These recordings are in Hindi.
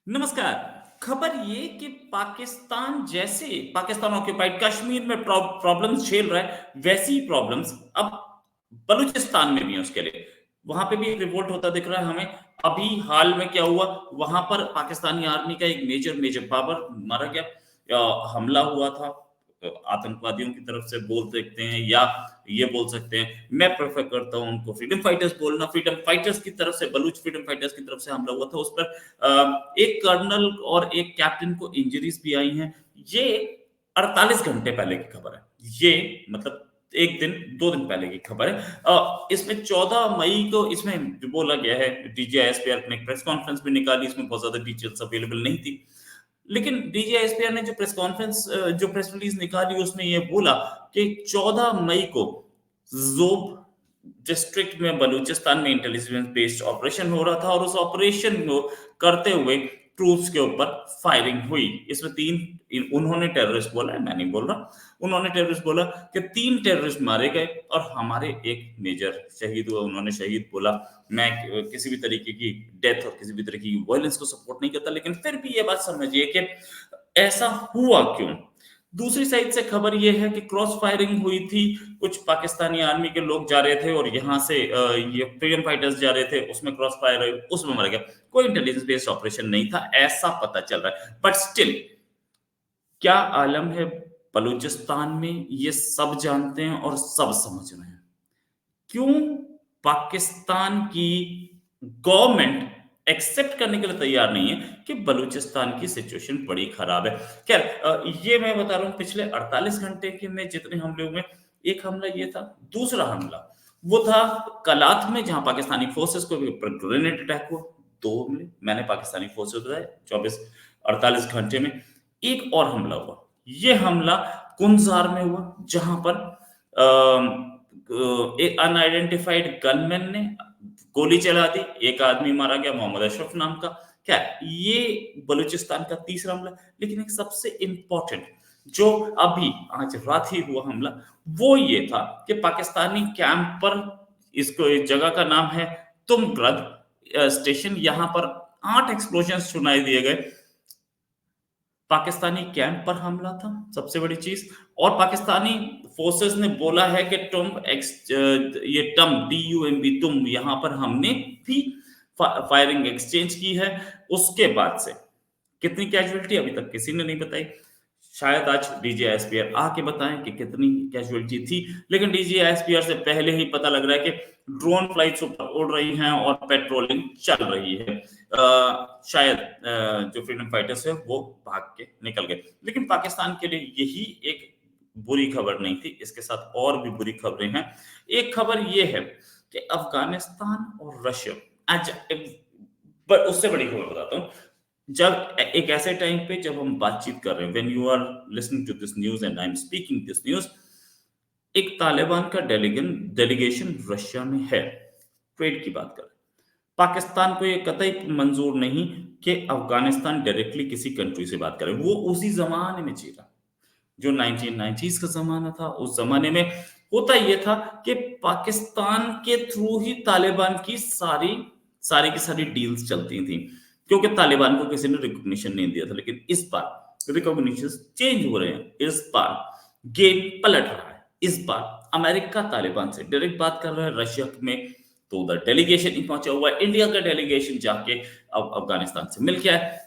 नमस्कार। खबर ये कि पाकिस्तान ऑक्युपाइड कश्मीर में प्रॉब्लम्स झेल रहा है, वैसी ही प्रॉब्लम्स अब बलूचिस्तान में भी है उसके लिए। वहाँ पे भी रिवोल्ट होता दिख रहा है हमें। अभी हाल में क्या हुआ, वहाँ पर पाकिस्तानी आर्मी का एक मेजर मेजर बाबर मारा गया। हमला हुआ था आतंकवादियों की तरफ से बोल सकते हैं, या ये बोल सकते हैं, मैं प्रेफर करता हूँ उनको फ्रीडम फाइटर्स बोलना। फ्रीडम फाइटर्स की तरफ से, बलूच फ्रीडम फाइटर्स की तरफ से हमला हुआ था। उस पर एक कर्नल और एक कैप्टन को इंजरीज भी आई हैं। ये 48 घंटे पहले की खबर है। ये मतलब एक दिन 2 दिन पहले की खबर है। इसमें 14 मई को इसमें जो बोला गया है, डीजीआईएसपीआर ने प्रेस कॉन्फ्रेंस भी निकाली। इसमें बहुत ज्यादा डिटेल्स अवेलेबल नहीं थी, लेकिन डीजीआईएसपीआर ने जो प्रेस रिलीज निकाली उसमें ये बोला कि 14 मई को जोब डिस्ट्रिक्ट में बलूचिस्तान में इंटेलिजेंस बेस्ड ऑपरेशन हो रहा था, और उस ऑपरेशन को करते हुए ट्रूप्स के ऊपर फायरिंग हुई। इसमें उन्होंने टेररिस्ट बोला है, मैं नहीं बोल रहा। उन्होंने टेररिस्ट बोला कि 3 टेररिस्ट मारे गए और हमारे एक मेजर शहीद हुआ। उन्होंने शहीद बोला। मैं किसी भी तरीके की डेथ और किसी भी तरीके की वायलेंस को सपोर्ट नहीं करता, लेकिन फिर भी ये बात समझिए कि ऐसा हुआ क्यों। दूसरी साइड से खबर ये है कि क्रॉस फायरिंग हुई थी। कुछ पाकिस्तानी आर्मी के लोग जा रहे थे और यहाँ से ये फ्रीडम फाइटर्स जा रहे थे, उसमें क्रॉस फायर हुई, उसमें मर गया। कोई इंटेलिजेंस बेस्ड ऑपरेशन नहीं था, ऐसा पता चल रहा है। बट स्टिल क्या आलम है बलूचिस्तान में, ये सब जानते हैं और सब समझ रहे हैं। क्यों पाकिस्तान की गवर्नमेंट एक्सेप्ट करने के लिए तैयार नहीं है कि बलूचिस्तान की सिचुएशन बड़ी खराब है। खैर, ये मैं बता रहा हूं पिछले 48 घंटे के में जितने हमले हुए। एक हमला ये था। दूसरा हमला वो था कलात में, जहां पाकिस्तानी फोर्सेस को ऊपर ग्रेनेड अटैक हुआ। 2 हमले मैंने पाकिस्तानी फोर्सेस बताए 24-48 घंटे में। एक और हमला हुआ। ये हमला कुंजार में हुआ, जहां पर एक अनआइडेंटिफाइड गनमैन ने गोली चला दी। एक आदमी मारा गया, मोहम्मद अशरफ नाम का। क्या ये बलूचिस्तान का तीसरा हमला। लेकिन एक सबसे इंपॉर्टेंट जो अभी आज रात ही हुआ हमला, वो ये था कि पाकिस्तानी कैंप पर, इसको इस जगह का नाम है तुमग्रद स्टेशन, यहां पर 8 एक्सप्लोजन सुनाई दिए गए। पाकिस्तानी कैंप पर हमला था, सबसे बड़ी चीज। और पाकिस्तानी फोर्सेस ने बोला है कि ये तुम यहां पर हमने भी फायरिंग एक्सचेंज की है। उसके बाद से कितनी कैजुअलिटी अभी तक किसी ने नहीं बताई। शायद आज डीजीआईएसपीआर आके बताएं कि कितनी कैजुअलिटी थी। लेकिन डीजीआईएसपीआर से पहले ही पता लग रहा है कि ड्रोन फ्लाइट्स ऊपर उड़ रही हैं और पेट्रोलिंग चल रही है। शायद जो फ्रीडम फाइटर्स है वो भाग के निकल गए। लेकिन पाकिस्तान के लिए यही एक बुरी खबर नहीं थी, इसके साथ और भी बुरी खबरें हैं। एक खबर ये है कि अफगानिस्तान और रशिया, आज उससे बड़ी खबर बताता हूँ। जब एक ऐसे टाइम पे जब हम बातचीत कर रहे हैं, when you are listening to this news and I am speaking this news, एक तालिबान का डेलीगेशन रशिया में है, ट्रेड की बात कर रहे हैं। पाकिस्तान को ये कतई मंजूर नहीं कि अफगानिस्तान डायरेक्टली किसी कंट्री से बात करे। वो उसी जमाने में जी रहा, जो 1990s का ज़माना था। उस ज़माने में होता ये था कि पाकिस्तान के थ्रू ही तालिबान की सारी की सारी डील्स चलती थी, क्योंकि तालिबान को किसी ने रिकॉग्निशन नहीं दिया था। लेकिन इस बार रिकॉग्निशन चेंज हो रहे हैं। इस बार गेम पलट रहा है। इस बार अमेरिका तालिबान से डायरेक्ट बात कर रहा है। रशिया में तो उधर डेलीगेशन ही पहुंचा हुआ है। इंडिया का डेलीगेशन जाके अब अफगानिस्तान से मिल गया है।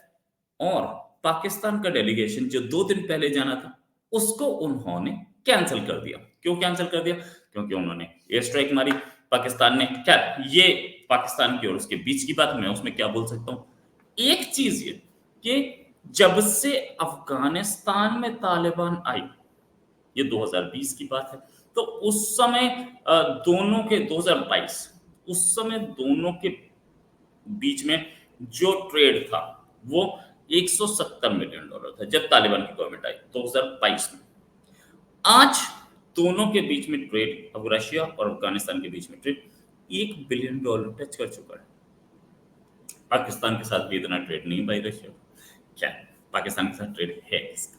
और पाकिस्तान का डेलीगेशन जो 2 दिन पहले जाना था, उसको उन्होंने कैंसिल कर दिया। क्यों कैंसिल कर दिया? क्योंकि उन्होंने एयर स्ट्राइक मारी। पाकिस्तान ने क्या, ये पाकिस्तान की और उसके बीच की बात, मैं उसमें क्या बोल सकता हूं। एक चीज ये कि जब से अफगानिस्तान में तालिबान आई, ये 2020 की बात है, तो उस समय दोनों के 2022, उस समय दोनों के बीच में जो ट्रेड था वो $170 मिलियन था, जब तालिबान की गवर्नमेंट आई 2022 में। आज दोनों के बीच में ट्रेड, अब रशिया और अफगानिस्तान के बीच में ट्रेड $1 बिलियन टच कर चुका है। पाकिस्तान के साथ भी इतना ट्रेड नहीं भाई रशिया। क्या पाकिस्तान के साथ ट्रेड है इसका?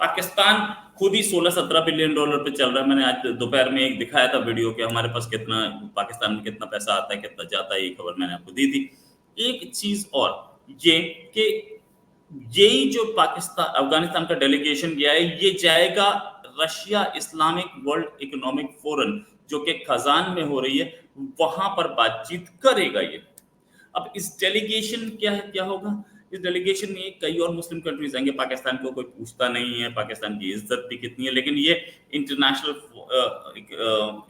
पाकिस्तान खुद ही $16-17 बिलियन पे चल रहा है। मैंने आज दोपहर में एक दिखाया था वीडियो कि हमारे पास कितना, पाकिस्तान में कितना पैसा आता है, कितना जाता है। ये खबर मैंने आपको दी थी। एक चीज और ये कि यही जो पाकिस्तान अफगानिस्तान का डेलीगेशन गया है, ये जाएगा Russia Islamic world economic forum, जो कि खजान में हो रही है, वहां पर बातचीत करेगा ये। अब इस डेलीगेशन क्या होगा? इस डेलीगेशन में कई और मुस्लिम कंट्रीज आएंगे। पाकिस्तान को कोई पूछता नहीं है, पाकिस्तान की इज्जत भी कितनी है, लेकिन ये international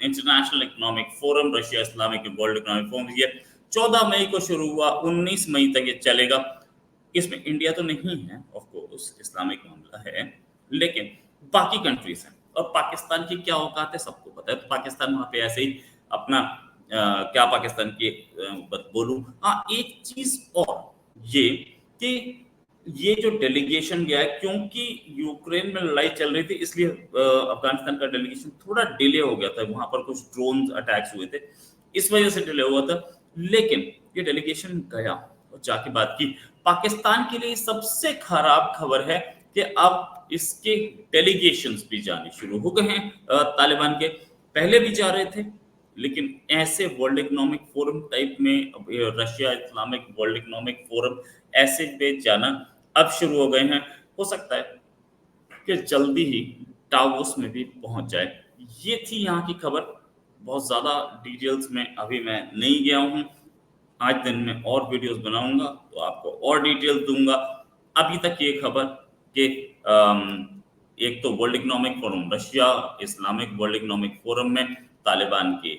international economic forum, Russia Islamic world economic forum, ये 14 मई को शुरू हुआ, 19 मई तक ये चलेगा। इसमें इंडिया तो नहीं है, ऑफ कोर्स इस्लामिक मामला है, लेकिन बाकी कंट्रीज हैं। और पाकिस्तान की क्या औकात है सबको पता है, तो पाकिस्तान वहां पे ऐसे ही अपना क्या पाकिस्तान की बोलूं। हाँ, एक चीज और ये कि ये जो डेलीगेशन गया है, क्योंकि यूक्रेन में लड़ाई चल रही थी, इसलिए अफगानिस्तान का डेलीगेशन थोड़ा डिले हो गया था। वहां पर कुछ ड्रोन अटैक्स हुए थे, इस वजह से डिले हुआ था। लेकिन ये डेलीगेशन गया और जाके बात की। पाकिस्तान के लिए सबसे खराब खबर है कि अब इसके डेलीगेशंस भी जाने शुरू हो गए हैं। तालिबान के पहले भी जा रहे थे, लेकिन ऐसे वर्ल्ड इकोनॉमिक फोरम टाइप में, Russia Islamic world economic forum, ऐसे पे जाना अब शुरू हो गए हैं। हो सकता है कि जल्दी ही टावोस में भी पहुंच जाए। ये थी यहाँ की खबर। बहुत ज्यादा डिटेल्स में अभी मैं नहीं गया हूँ। आज दिन में और वीडियोस बनाऊंगा तो आपको और डिटेल दूंगा। अभी तक ये खबर कि एक तो world economic forum, Russia Islamic world economic forum में तालिबान की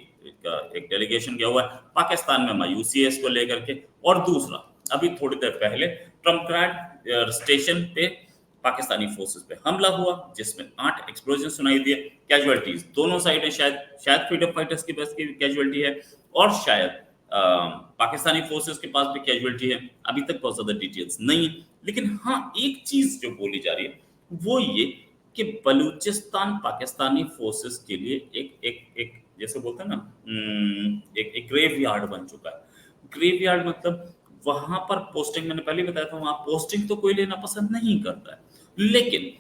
एक डेलीगेशन गया हुआ है, पाकिस्तान में मायूसी है इसको लेकर के। और दूसरा, अभी थोड़ी देर पहले ट्रम्पग्राड स्टेशन पे पाकिस्तानी फोर्सेस पे हमला हुआ, जिसमें 8 एक्सप्लोजन सुनाई दिए। कैजुअलिटीज दोनों साइड है, शायद फ्रीडम फाइटर्स की बस की कैजुअलिटी है, और शायद पाकिस्तानी फोर्सेस के पास भी कैजुअलिटी है। अभी तक बहुत ज्यादा डिटेल्स नहीं है, लेकिन हाँ, एक चीज जो बोली जा रही है वो ये कि बलूचिस्तान पाकिस्तानी फोर्सेस के लिए एक जैसे बोलते हैं ना, एक ग्रेवयार्ड बन चुका है। ग्रेवयार्ड मतलब वहां पर पोस्टिंग, मैंने पहले बताया था, वहां पोस्टिंग तो कोई लेना पसंद नहीं करता है, लेकिन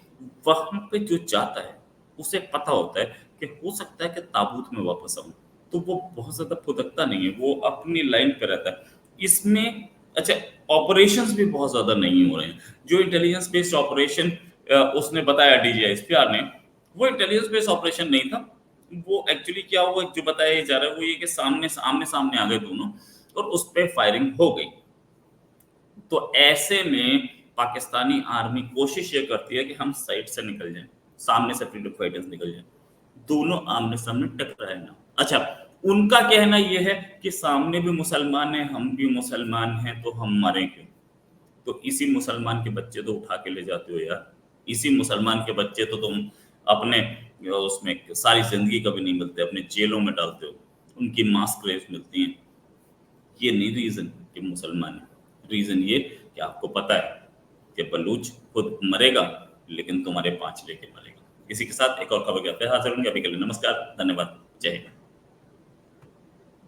वहां पे जो जाता है उसे पता होता है कि हो सकता है कि ताबूत में वापस आऊं, तो वो बहुत ज्यादा फुदकता नहीं है, वो अपनी लाइन पे रहता है। इसमें अच्छा, ऑपरेशंस भी बहुत ज्यादा नहीं हो रहे हैं। जो इंटेलिजेंस बेस्ड ऑपरेशन उसने बताया डीजीआईएसपीआर ने, वो इंटेलिजेंस बेस्ड ऑपरेशन नहीं था। वो एक्चुअली क्या हुआ, जो बताया जा रहा है वो ये कि आमने सामने आ गए दोनों, और उस पर फायरिंग हो गई। तो ऐसे में पाकिस्तानी आर्मी कोशिश ये करती है कि हम साइड से निकल जाएं, सामने से फ्रीडम फाइटर्स निकल जाएं, दोनों आमने सामने टकराए ना। अच्छा, उनका कहना यह है कि सामने भी मुसलमान हैं, हम भी मुसलमान हैं, तो हम मरें क्यों? तो इसी मुसलमान के बच्चे तो उठा के ले जाते हो यार। इसी मुसलमान के बच्चे तो तुम अपने उसमें सारी जिंदगी कभी नहीं मिलते, अपने जेलों में डालते हो, उनकी मास ग्रेव्स मिलती हैं। ये नहीं रीजन कि मुसलमान है, रीजन ये कि आपको पता है कि बलूच खुद मरेगा, लेकिन तुम्हारे 5 लेके मरेगा। इसी के साथ एक और खबर के हाजिर होंगे। अभी के लिए नमस्कार, धन्यवाद, जय हिंद।